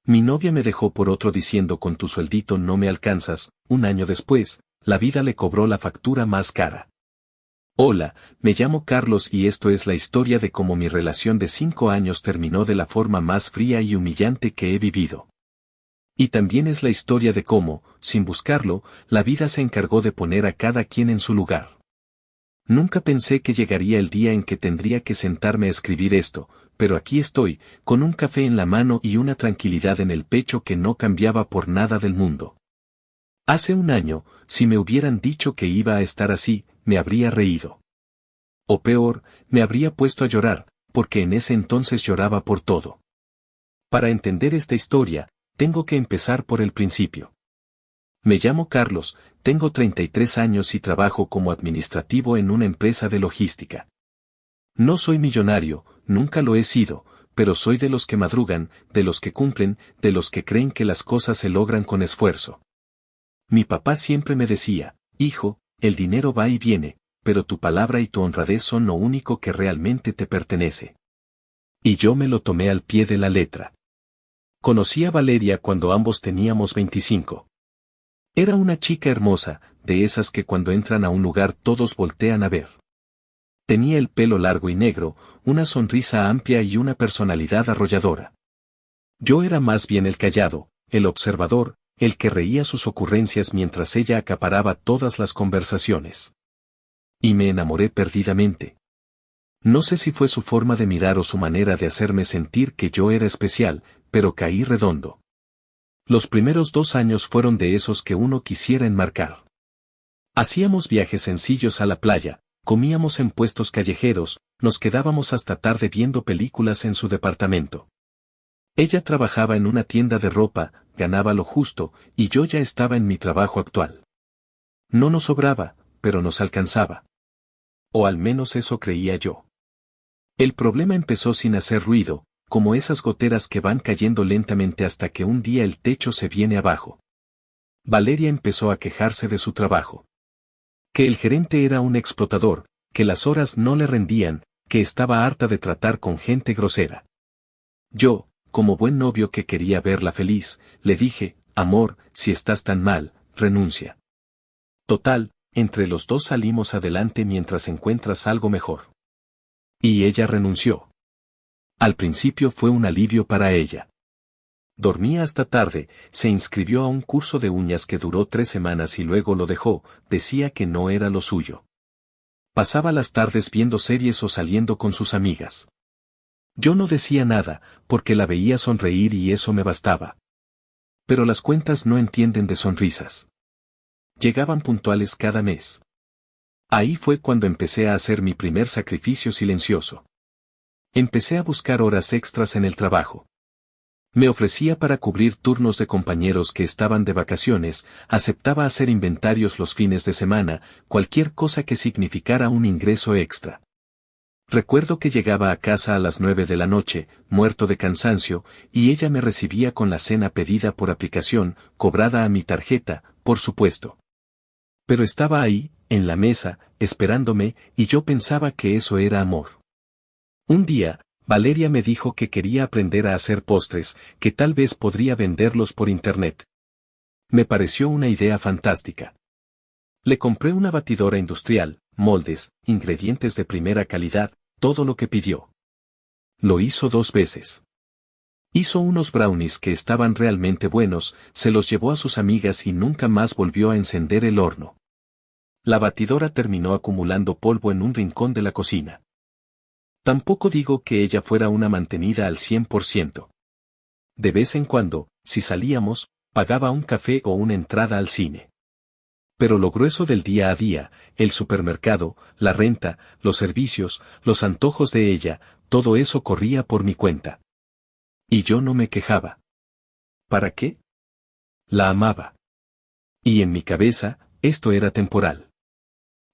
Mi novia me dejó por otro diciendo con tu sueldito no me alcanzas. Un año después, la vida le cobró la factura más cara. Hola, me llamo Carlos y esto es la historia de cómo mi relación de 5 años terminó de la forma más fría y humillante que he vivido. Y también es la historia de cómo, sin buscarlo, la vida se encargó de poner a cada quien en su lugar. Nunca pensé que llegaría el día en que tendría que sentarme a escribir esto, pero aquí estoy, con un café en la mano y una tranquilidad en el pecho que no cambiaba por nada del mundo. Hace un año, si me hubieran dicho que iba a estar así, me habría reído. O peor, me habría puesto a llorar, porque en ese entonces lloraba por todo. Para entender esta historia, tengo que empezar por el principio. Me llamo Carlos, tengo 33 años y trabajo como administrativo en una empresa de logística. No soy millonario, nunca lo he sido, pero soy de los que madrugan, de los que cumplen, de los que creen que las cosas se logran con esfuerzo. Mi papá siempre me decía, hijo, el dinero va y viene, pero tu palabra y tu honradez son lo único que realmente te pertenece. Y yo me lo tomé al pie de la letra. Conocí a Valeria cuando ambos teníamos 25. Era una chica hermosa, de esas que cuando entran a un lugar todos voltean a ver. Tenía el pelo largo y negro, una sonrisa amplia y una personalidad arrolladora. Yo era más bien el callado, el observador, el que reía sus ocurrencias mientras ella acaparaba todas las conversaciones. Y me enamoré perdidamente. No sé si fue su forma de mirar o su manera de hacerme sentir que yo era especial, pero caí redondo. Los primeros 2 años fueron de esos que uno quisiera enmarcar. Hacíamos viajes sencillos a la playa, comíamos en puestos callejeros, nos quedábamos hasta tarde viendo películas en su departamento. Ella trabajaba en una tienda de ropa, ganaba lo justo, y yo ya estaba en mi trabajo actual. No nos sobraba, pero nos alcanzaba. O al menos eso creía yo. El problema empezó sin hacer ruido, como esas goteras que van cayendo lentamente hasta que un día el techo se viene abajo. Valeria empezó a quejarse de su trabajo. Que el gerente era un explotador, que las horas no le rendían, que estaba harta de tratar con gente grosera. Yo, como buen novio que quería verla feliz, le dije, amor, si estás tan mal, renuncia. Total, entre los dos salimos adelante mientras encuentras algo mejor. Y ella renunció. Al principio fue un alivio para ella. Dormía hasta tarde, se inscribió a un curso de uñas que duró 3 semanas y luego lo dejó, decía que no era lo suyo. Pasaba las tardes viendo series o saliendo con sus amigas. Yo no decía nada, porque la veía sonreír y eso me bastaba. Pero las cuentas no entienden de sonrisas. Llegaban puntuales cada mes. Ahí fue cuando empecé a hacer mi primer sacrificio silencioso. Empecé a buscar horas extras en el trabajo. Me ofrecía para cubrir turnos de compañeros que estaban de vacaciones, aceptaba hacer inventarios los fines de semana, cualquier cosa que significara un ingreso extra. Recuerdo que llegaba a casa a las 9 de la noche, muerto de cansancio, y ella me recibía con la cena pedida por aplicación, cobrada a mi tarjeta, por supuesto. Pero estaba ahí, en la mesa, esperándome, y yo pensaba que eso era amor. Un día, Valeria me dijo que quería aprender a hacer postres, que tal vez podría venderlos por internet. Me pareció una idea fantástica. Le compré una batidora industrial, moldes, ingredientes de primera calidad, todo lo que pidió. Lo hizo 2 veces. Hizo unos brownies que estaban realmente buenos, se los llevó a sus amigas y nunca más volvió a encender el horno. La batidora terminó acumulando polvo en un rincón de la cocina. Tampoco digo que ella fuera una mantenida al 100%. De vez en cuando, si salíamos, pagaba un café o una entrada al cine. Pero lo grueso del día a día, el supermercado, la renta, los servicios, los antojos de ella, todo eso corría por mi cuenta. Y yo no me quejaba. ¿Para qué? La amaba. Y en mi cabeza, esto era temporal.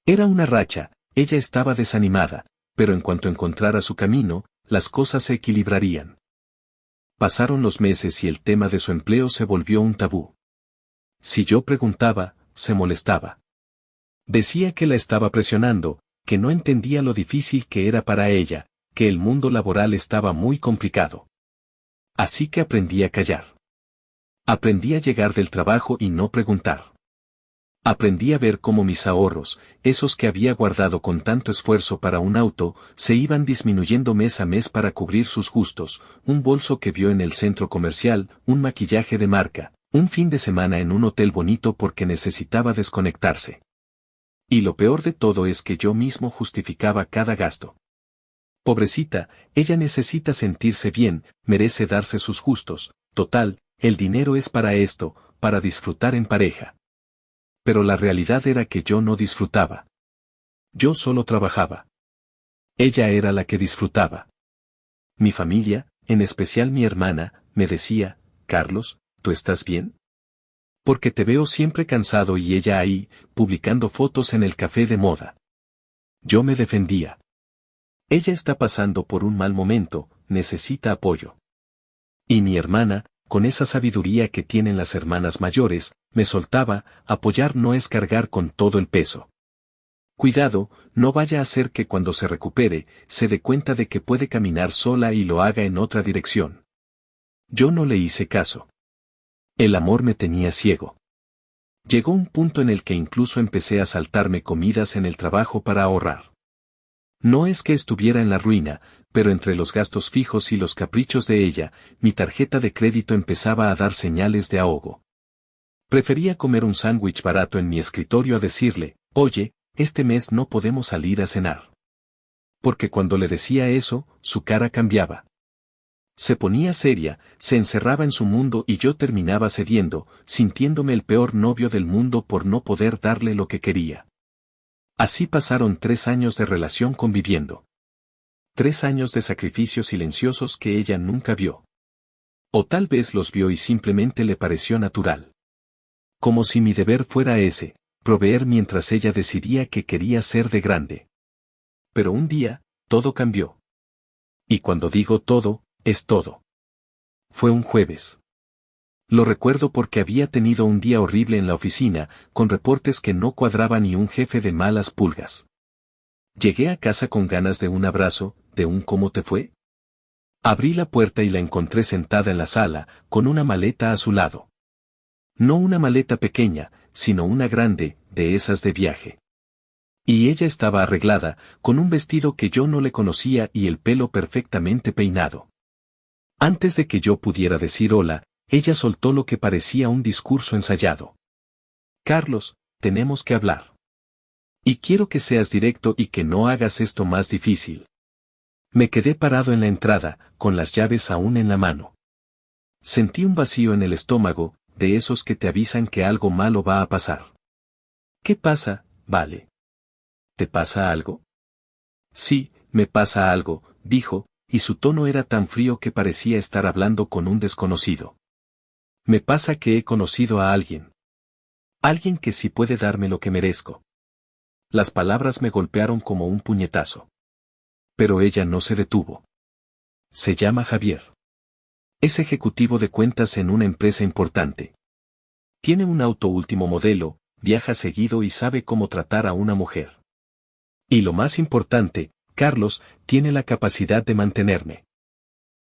Era una racha, ella estaba desanimada, pero en cuanto encontrara su camino, las cosas se equilibrarían. Pasaron los meses y el tema de su empleo se volvió un tabú. Si yo preguntaba, se molestaba. Decía que la estaba presionando, que no entendía lo difícil que era para ella, que el mundo laboral estaba muy complicado. Así que aprendí a callar. Aprendí a llegar del trabajo y no preguntar. Aprendí a ver cómo mis ahorros, esos que había guardado con tanto esfuerzo para un auto, se iban disminuyendo mes a mes para cubrir sus gustos, un bolso que vio en el centro comercial, un maquillaje de marca, un fin de semana en un hotel bonito porque necesitaba desconectarse. Y lo peor de todo es que yo mismo justificaba cada gasto. Pobrecita, ella necesita sentirse bien, merece darse sus gustos, total, el dinero es para esto, para disfrutar en pareja. Pero la realidad era que yo no disfrutaba. Yo solo trabajaba. Ella era la que disfrutaba. Mi familia, en especial mi hermana, me decía, Carlos, ¿tú estás bien? Porque te veo siempre cansado y ella ahí, publicando fotos en el café de moda. Yo me defendía. Ella está pasando por un mal momento, necesita apoyo. Y mi hermana, con esa sabiduría que tienen las hermanas mayores, me soltaba, apoyar no es cargar con todo el peso. Cuidado, no vaya a ser que cuando se recupere, se dé cuenta de que puede caminar sola y lo haga en otra dirección. Yo no le hice caso. El amor me tenía ciego. Llegó un punto en el que incluso empecé a saltarme comidas en el trabajo para ahorrar. No es que estuviera en la ruina, pero entre los gastos fijos y los caprichos de ella, mi tarjeta de crédito empezaba a dar señales de ahogo. Prefería comer un sándwich barato en mi escritorio a decirle, oye, este mes no podemos salir a cenar. Porque cuando le decía eso, su cara cambiaba. Se ponía seria, se encerraba en su mundo y yo terminaba cediendo, sintiéndome el peor novio del mundo por no poder darle lo que quería. Así pasaron 3 años de relación conviviendo. 3 años de sacrificios silenciosos que ella nunca vio. O tal vez los vio y simplemente le pareció natural. Como si mi deber fuera ese, proveer mientras ella decidía que quería ser de grande. Pero un día, todo cambió. Y cuando digo todo, es todo. Fue un jueves. Lo recuerdo porque había tenido un día horrible en la oficina, con reportes que no cuadraban y un jefe de malas pulgas. Llegué a casa con ganas de un abrazo, de un ¿cómo te fue? Abrí la puerta y la encontré sentada en la sala, con una maleta a su lado. No una maleta pequeña, sino una grande, de esas de viaje. Y ella estaba arreglada, con un vestido que yo no le conocía y el pelo perfectamente peinado. Antes de que yo pudiera decir hola, ella soltó lo que parecía un discurso ensayado. Carlos, tenemos que hablar. Y quiero que seas directo y que no hagas esto más difícil. Me quedé parado en la entrada, con las llaves aún en la mano. Sentí un vacío en el estómago, de esos que te avisan que algo malo va a pasar. ¿Qué pasa, Vale? ¿Te pasa algo? Sí, me pasa algo, dijo, y su tono era tan frío que parecía estar hablando con un desconocido. Me pasa que he conocido a alguien. Alguien que sí puede darme lo que merezco. Las palabras me golpearon como un puñetazo. Pero ella no se detuvo. Se llama Javier. Es ejecutivo de cuentas en una empresa importante. Tiene un auto último modelo, viaja seguido y sabe cómo tratar a una mujer. Y lo más importante, Carlos, tiene la capacidad de mantenerme.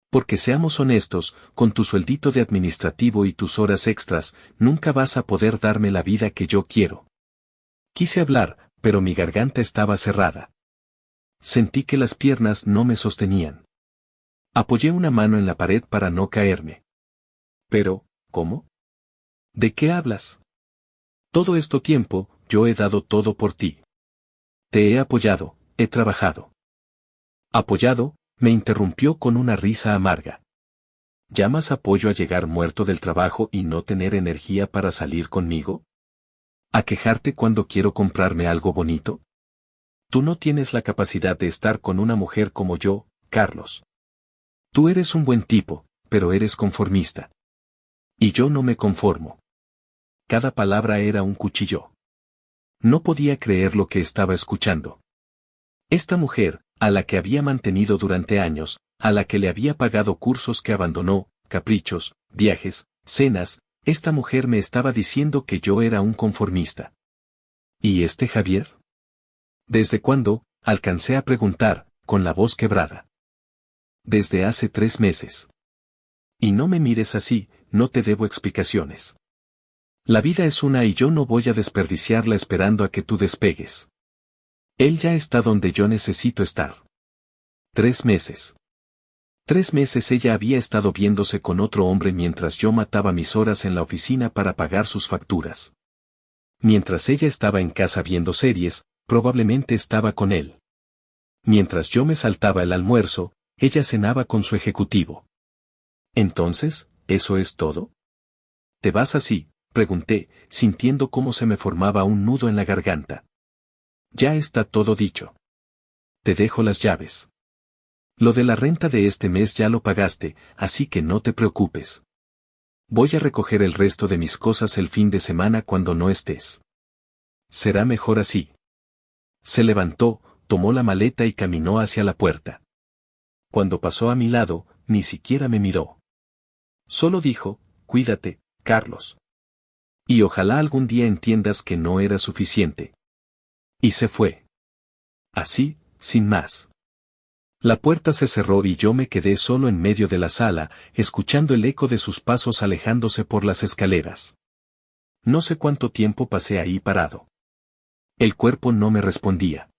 Porque seamos honestos, con tu sueldito de administrativo y tus horas extras, nunca vas a poder darme la vida que yo quiero. Quise hablar, pero mi garganta estaba cerrada. Sentí que las piernas no me sostenían. Apoyé una mano en la pared para no caerme. Pero, ¿cómo? ¿De qué hablas? Todo este tiempo, yo he dado todo por ti. Te he apoyado, he trabajado. Apoyado, me interrumpió con una risa amarga. ¿Llamas apoyo a llegar muerto del trabajo y no tener energía para salir conmigo? ¿A quejarte cuando quiero comprarme algo bonito? Tú no tienes la capacidad de estar con una mujer como yo, Carlos. Tú eres un buen tipo, pero eres conformista. Y yo no me conformo. Cada palabra era un cuchillo. No podía creer lo que estaba escuchando. Esta mujer, a la que había mantenido durante años, a la que le había pagado cursos que abandonó, caprichos, viajes, cenas, esta mujer me estaba diciendo que yo era un conformista. ¿Y este Javier? ¿Desde cuándo? Alcancé a preguntar, con la voz quebrada. Desde hace 3 meses. Y no me mires así, no te debo explicaciones. La vida es una y yo no voy a desperdiciarla esperando a que tú despegues. Él ya está donde yo necesito estar. 3 meses. 3 meses ella había estado viéndose con otro hombre mientras yo mataba mis horas en la oficina para pagar sus facturas. Mientras ella estaba en casa viendo series, probablemente estaba con él. Mientras yo me saltaba el almuerzo, ella cenaba con su ejecutivo. Entonces, ¿eso es todo? ¿Te vas así?, pregunté, sintiendo cómo se me formaba un nudo en la garganta. Ya está todo dicho. Te dejo las llaves. Lo de la renta de este mes ya lo pagaste, así que no te preocupes. Voy a recoger el resto de mis cosas el fin de semana cuando no estés. Será mejor así. Se levantó, tomó la maleta y caminó hacia la puerta. Cuando pasó a mi lado, ni siquiera me miró. Solo dijo, cuídate, Carlos. Y ojalá algún día entiendas que no era suficiente. Y se fue. Así, sin más. La puerta se cerró y yo me quedé solo en medio de la sala, escuchando el eco de sus pasos alejándose por las escaleras. No sé cuánto tiempo pasé ahí parado. El cuerpo no me respondía.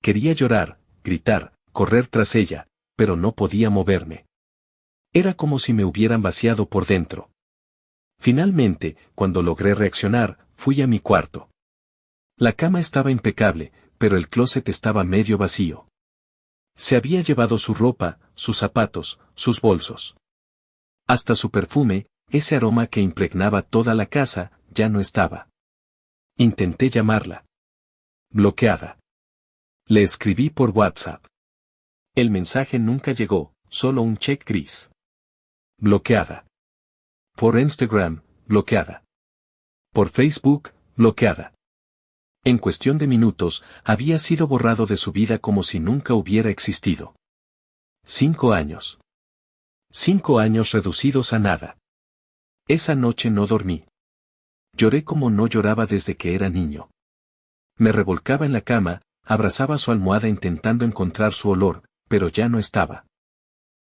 Quería llorar, gritar, correr tras ella, pero no podía moverme. Era como si me hubieran vaciado por dentro. Finalmente, cuando logré reaccionar, fui a mi cuarto. La cama estaba impecable, pero el closet estaba medio vacío. Se había llevado su ropa, sus zapatos, sus bolsos. Hasta su perfume, ese aroma que impregnaba toda la casa, ya no estaba. Intenté llamarla. Bloqueada. Le escribí por WhatsApp. El mensaje nunca llegó, solo un check gris. Bloqueada. Por Instagram, bloqueada. Por Facebook, bloqueada. En cuestión de minutos, había sido borrado de su vida como si nunca hubiera existido. 5 años. 5 años reducidos a nada. Esa noche no dormí. Lloré como no lloraba desde que era niño. Me revolcaba en la cama, abrazaba su almohada intentando encontrar su olor, pero ya no estaba.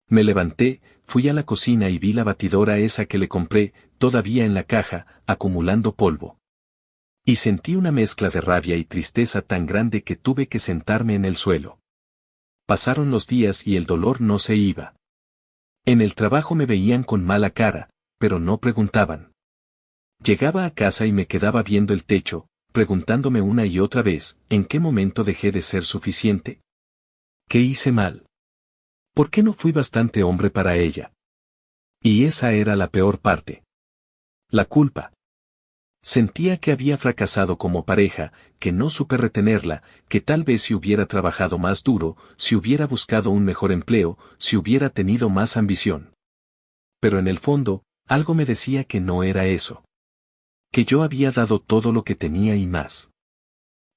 Me levanté, fui a la cocina y vi la batidora esa que le compré, todavía en la caja, acumulando polvo. Y sentí una mezcla de rabia y tristeza tan grande que tuve que sentarme en el suelo. Pasaron los días y el dolor no se iba. En el trabajo me veían con mala cara, pero no preguntaban. Llegaba a casa y me quedaba viendo el techo, preguntándome una y otra vez, ¿en qué momento dejé de ser suficiente? ¿Qué hice mal? ¿Por qué no fui bastante hombre para ella? Y esa era la peor parte. La culpa. Sentía que había fracasado como pareja, que no supe retenerla, que tal vez si hubiera trabajado más duro, si hubiera buscado un mejor empleo, si hubiera tenido más ambición. Pero en el fondo, algo me decía que no era eso. Que yo había dado todo lo que tenía y más.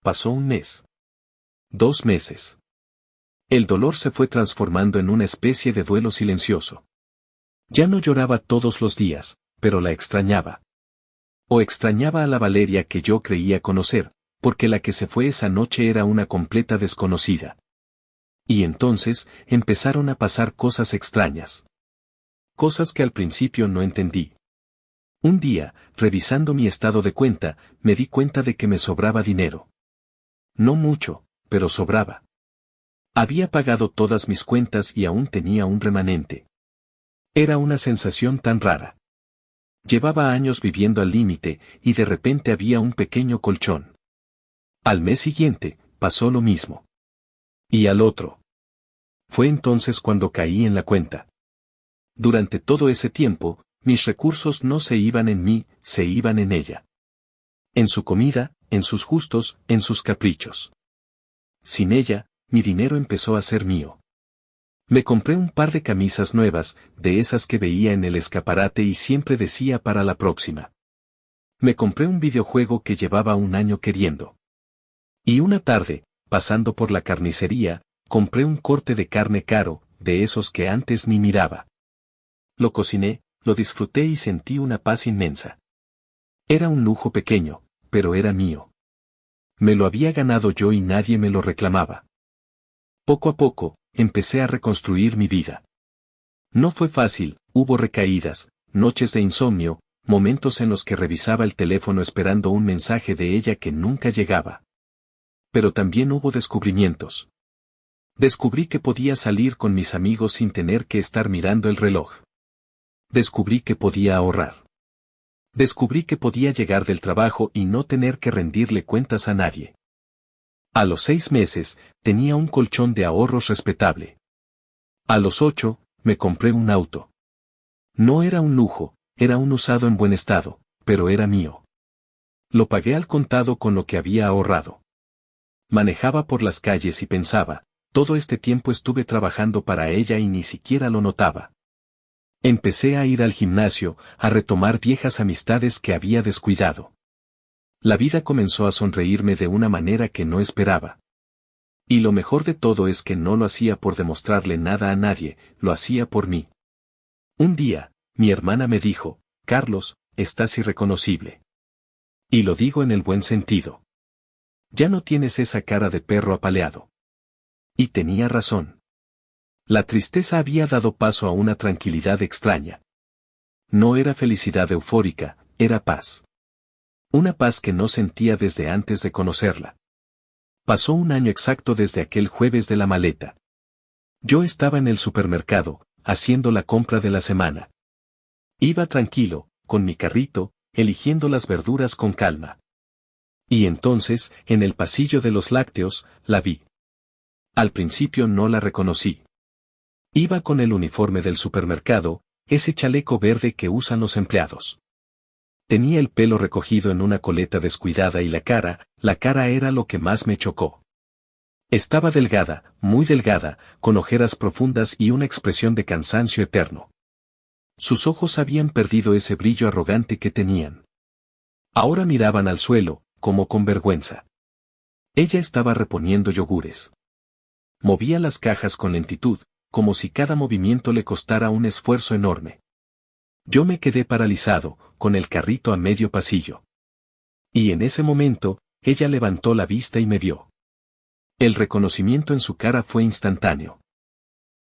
Pasó un mes. 2 meses. El dolor se fue transformando en una especie de duelo silencioso. Ya no lloraba todos los días, pero la extrañaba. O extrañaba a la Valeria que yo creía conocer, porque la que se fue esa noche era una completa desconocida. Y entonces, empezaron a pasar cosas extrañas. Cosas que al principio no entendí. Un día, revisando mi estado de cuenta, me di cuenta de que me sobraba dinero. No mucho, pero sobraba. Había pagado todas mis cuentas y aún tenía un remanente. Era una sensación tan rara. Llevaba años viviendo al límite, y de repente había un pequeño colchón. Al mes siguiente, pasó lo mismo. Y al otro. Fue entonces cuando caí en la cuenta. Durante todo ese tiempo, mis recursos no se iban en mí, se iban en ella. En su comida, en sus gustos, en sus caprichos. Sin ella, mi dinero empezó a ser mío. Me compré un par de camisas nuevas, de esas que veía en el escaparate y siempre decía para la próxima. Me compré un videojuego que llevaba un año queriendo. Y una tarde, pasando por la carnicería, compré un corte de carne caro, de esos que antes ni miraba. Lo cociné, lo disfruté y sentí una paz inmensa. Era un lujo pequeño, pero era mío. Me lo había ganado yo y nadie me lo reclamaba. Poco a poco, empecé a reconstruir mi vida. No fue fácil, hubo recaídas, noches de insomnio, momentos en los que revisaba el teléfono esperando un mensaje de ella que nunca llegaba. Pero también hubo descubrimientos. Descubrí que podía salir con mis amigos sin tener que estar mirando el reloj. Descubrí que podía ahorrar. Descubrí que podía llegar del trabajo y no tener que rendirle cuentas a nadie. A los 6 meses, tenía un colchón de ahorros respetable. A los 8, me compré un auto. No era un lujo, era un usado en buen estado, pero era mío. Lo pagué al contado con lo que había ahorrado. Manejaba por las calles y pensaba, todo este tiempo estuve trabajando para ella y ni siquiera lo notaba. Empecé a ir al gimnasio, a retomar viejas amistades que había descuidado. La vida comenzó a sonreírme de una manera que no esperaba. Y lo mejor de todo es que no lo hacía por demostrarle nada a nadie, lo hacía por mí. Un día, mi hermana me dijo, Carlos, estás irreconocible. Y lo digo en el buen sentido. Ya no tienes esa cara de perro apaleado. Y tenía razón. La tristeza había dado paso a una tranquilidad extraña. No era felicidad eufórica, era paz. Una paz que no sentía desde antes de conocerla. Pasó un año exacto desde aquel jueves de la maleta. Yo estaba en el supermercado, haciendo la compra de la semana. Iba tranquilo, con mi carrito, eligiendo las verduras con calma. Y entonces, en el pasillo de los lácteos, la vi. Al principio no la reconocí. Iba con el uniforme del supermercado, ese chaleco verde que usan los empleados. Tenía el pelo recogido en una coleta descuidada y la cara era lo que más me chocó. Estaba delgada, muy delgada, con ojeras profundas y una expresión de cansancio eterno. Sus ojos habían perdido ese brillo arrogante que tenían. Ahora miraban al suelo, como con vergüenza. Ella estaba reponiendo yogures. Movía las cajas con lentitud, como si cada movimiento le costara un esfuerzo enorme. Yo me quedé paralizado, con el carrito a medio pasillo. Y en ese momento, ella levantó la vista y me vio. El reconocimiento en su cara fue instantáneo.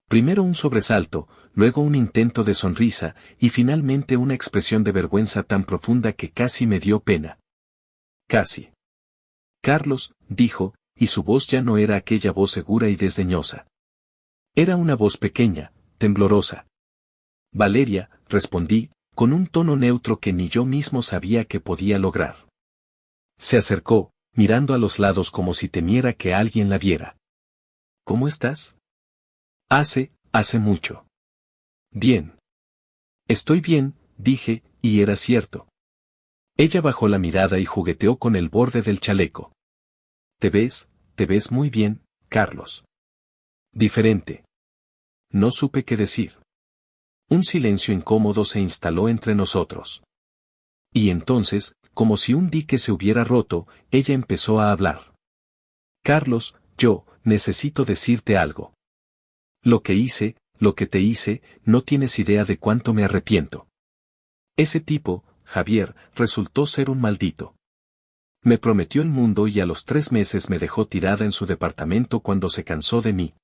Primero un sobresalto, luego un intento de sonrisa, y finalmente una expresión de vergüenza tan profunda que casi me dio pena. Casi. Carlos, dijo, y su voz ya no era aquella voz segura y desdeñosa. Era una voz pequeña, temblorosa. Valeria, respondí, con un tono neutro que ni yo mismo sabía que podía lograr. Se acercó, mirando a los lados como si temiera que alguien la viera. ¿Cómo estás? Hace mucho. Bien. Estoy bien, dije, y era cierto. Ella bajó la mirada y jugueteó con el borde del chaleco. Te ves muy bien, Carlos. Diferente. No supe qué decir. Un silencio incómodo se instaló entre nosotros. Y entonces, como si un dique se hubiera roto, ella empezó a hablar. Carlos, yo necesito decirte algo. Lo que te hice, no tienes idea de cuánto me arrepiento. Ese tipo, Javier, resultó ser un maldito. Me prometió el mundo y a los 3 meses me dejó tirada en su departamento cuando se cansó de mí.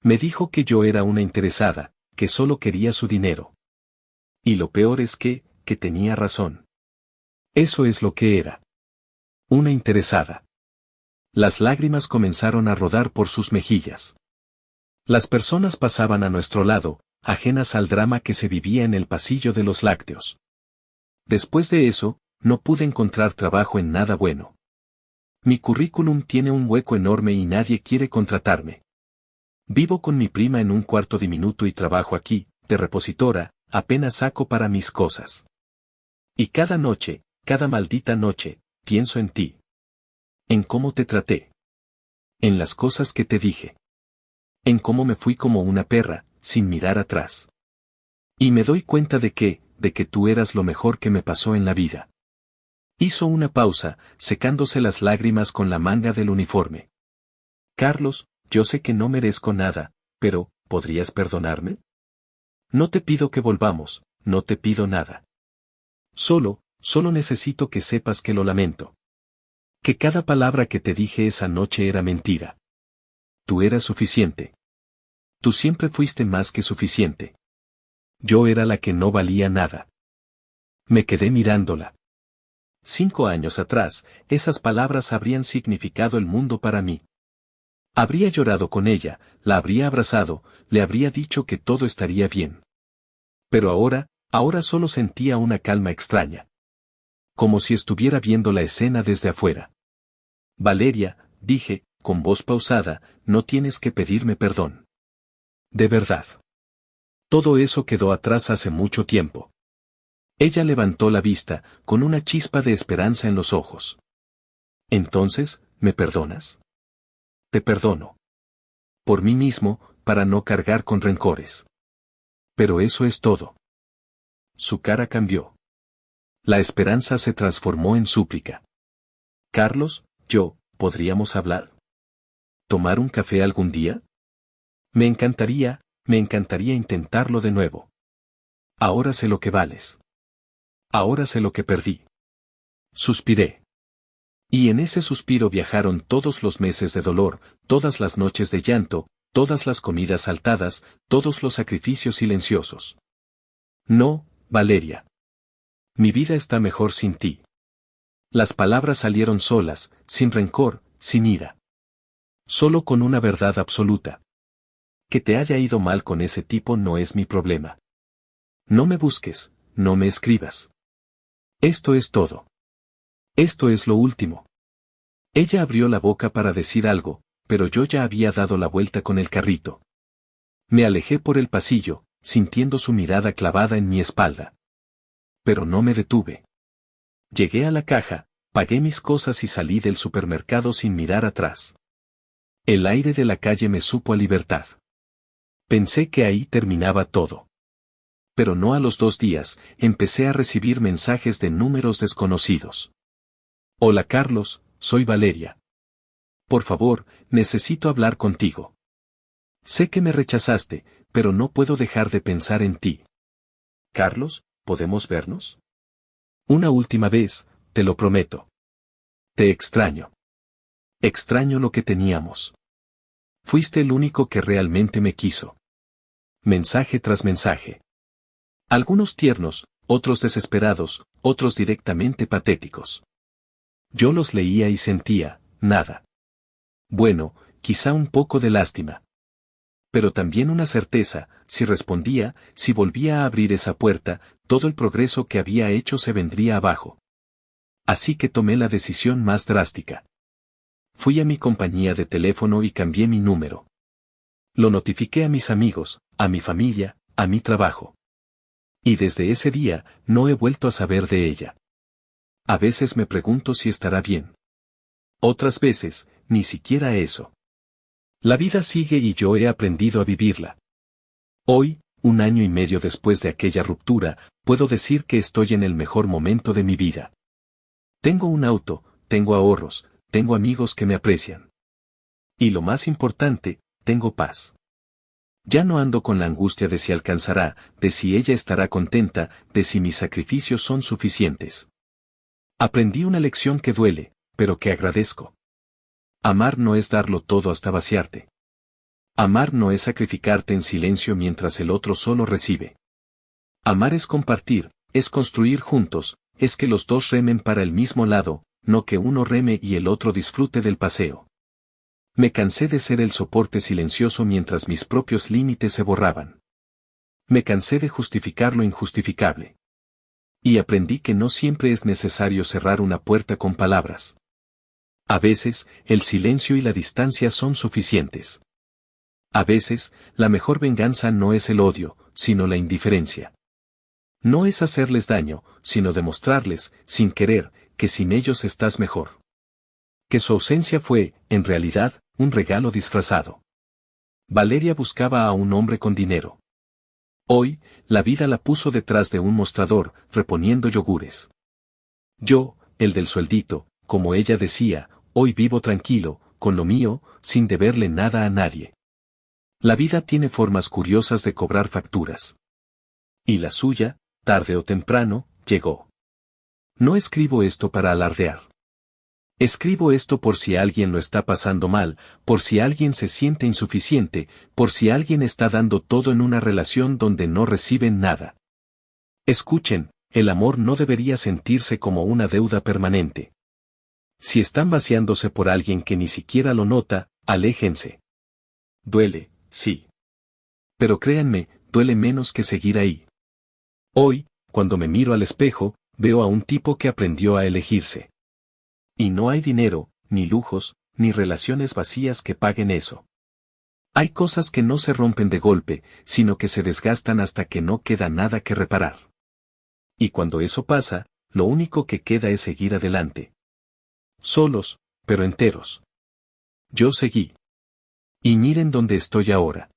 Me dijo que yo era una interesada, que solo quería su dinero. Y lo peor es que tenía razón. Eso es lo que era. Una interesada. Las lágrimas comenzaron a rodar por sus mejillas. Las personas pasaban a nuestro lado, ajenas al drama que se vivía en el pasillo de los lácteos. Después de eso, no pude encontrar trabajo en nada bueno. Mi currículum tiene un hueco enorme y nadie quiere contratarme. Vivo con mi prima en un cuarto diminuto y trabajo aquí, de repositora, apenas saco para mis cosas. Y cada noche, cada maldita noche, pienso en ti. En cómo te traté. En las cosas que te dije. En cómo me fui como una perra, sin mirar atrás. Y me doy cuenta de que tú eras lo mejor que me pasó en la vida. Hizo una pausa, secándose las lágrimas con la manga del uniforme. Carlos, yo sé que no merezco nada, pero, ¿podrías perdonarme? No te pido que volvamos, no te pido nada. Solo necesito que sepas que lo lamento. Que cada palabra que te dije esa noche era mentira. Tú eras suficiente. Tú siempre fuiste más que suficiente. Yo era la que no valía nada. Me quedé mirándola. 5 años atrás, esas palabras habrían significado el mundo para mí. Habría llorado con ella, la habría abrazado, le habría dicho que todo estaría bien. Pero ahora solo sentía una calma extraña. Como si estuviera viendo la escena desde afuera. Valeria, dije, con voz pausada, no tienes que pedirme perdón. De verdad. Todo eso quedó atrás hace mucho tiempo. Ella levantó la vista, con una chispa de esperanza en los ojos. Entonces, ¿me perdonas? Te perdono. Por mí mismo, para no cargar con rencores. Pero eso es todo. Su cara cambió. La esperanza se transformó en súplica. Carlos, ¿podríamos hablar? ¿Tomar un café algún día? Me encantaría intentarlo de nuevo. Ahora sé lo que vales. Ahora sé lo que perdí. Suspiré. Y en ese suspiro viajaron todos los meses de dolor, todas las noches de llanto, todas las comidas saltadas, todos los sacrificios silenciosos. No, Valeria. Mi vida está mejor sin ti. Las palabras salieron solas, sin rencor, sin ira. Solo con una verdad absoluta. Que te haya ido mal con ese tipo no es mi problema. No me busques, no me escribas. Esto es todo. Esto es lo último. Ella abrió la boca para decir algo, pero yo ya había dado la vuelta con el carrito. Me alejé por el pasillo, sintiendo su mirada clavada en mi espalda. Pero no me detuve. Llegué a la caja, pagué mis cosas y salí del supermercado sin mirar atrás. El aire de la calle me supo a libertad. Pensé que ahí terminaba todo. Pero no a los 2 días, empecé a recibir mensajes de números desconocidos. Hola Carlos, soy Valeria. Por favor, necesito hablar contigo. Sé que me rechazaste, pero no puedo dejar de pensar en ti. Carlos, ¿podemos vernos? Una última vez, te lo prometo. Te extraño. Extraño lo que teníamos. Fuiste el único que realmente me quiso. Mensaje tras mensaje. Algunos tiernos, otros desesperados, otros directamente patéticos. Yo los leía y sentía, nada. Bueno, quizá un poco de lástima. Pero también una certeza, si respondía, si volvía a abrir esa puerta, todo el progreso que había hecho se vendría abajo. Así que tomé la decisión más drástica. Fui a mi compañía de teléfono y cambié mi número. Lo notifiqué a mis amigos, a mi familia, a mi trabajo. Y desde ese día, no he vuelto a saber de ella. A veces me pregunto si estará bien. Otras veces, ni siquiera eso. La vida sigue y yo he aprendido a vivirla. Hoy, 1 año y medio después de aquella ruptura, puedo decir que estoy en el mejor momento de mi vida. Tengo un auto, tengo ahorros, tengo amigos que me aprecian. Y lo más importante, tengo paz. Ya no ando con la angustia de si alcanzará, de si ella estará contenta, de si mis sacrificios son suficientes. Aprendí una lección que duele, pero que agradezco. Amar no es darlo todo hasta vaciarte. Amar no es sacrificarte en silencio mientras el otro solo recibe. Amar es compartir, es construir juntos, es que los dos remen para el mismo lado, no que uno reme y el otro disfrute del paseo. Me cansé de ser el soporte silencioso mientras mis propios límites se borraban. Me cansé de justificar lo injustificable. Y aprendí que no siempre es necesario cerrar una puerta con palabras. A veces, el silencio y la distancia son suficientes. A veces, la mejor venganza no es el odio, sino la indiferencia. No es hacerles daño, sino demostrarles, sin querer, que sin ellos estás mejor. Que su ausencia fue, en realidad, un regalo disfrazado. Valeria buscaba a un hombre con dinero. Hoy, la vida la puso detrás de un mostrador, reponiendo yogures. Yo, el del sueldito, como ella decía, hoy vivo tranquilo, con lo mío, sin deberle nada a nadie. La vida tiene formas curiosas de cobrar facturas. Y la suya, tarde o temprano, llegó. No escribo esto para alardear. Escribo esto por si alguien lo está pasando mal, por si alguien se siente insuficiente, por si alguien está dando todo en una relación donde no reciben nada. Escuchen, el amor no debería sentirse como una deuda permanente. Si están vaciándose por alguien que ni siquiera lo nota, aléjense. Duele, sí. Pero créanme, duele menos que seguir ahí. Hoy, cuando me miro al espejo, veo a un tipo que aprendió a elegirse. Y no hay dinero, ni lujos, ni relaciones vacías que paguen eso. Hay cosas que no se rompen de golpe, sino que se desgastan hasta que no queda nada que reparar. Y cuando eso pasa, lo único que queda es seguir adelante. Solos, pero enteros. Yo seguí. Y miren dónde estoy ahora.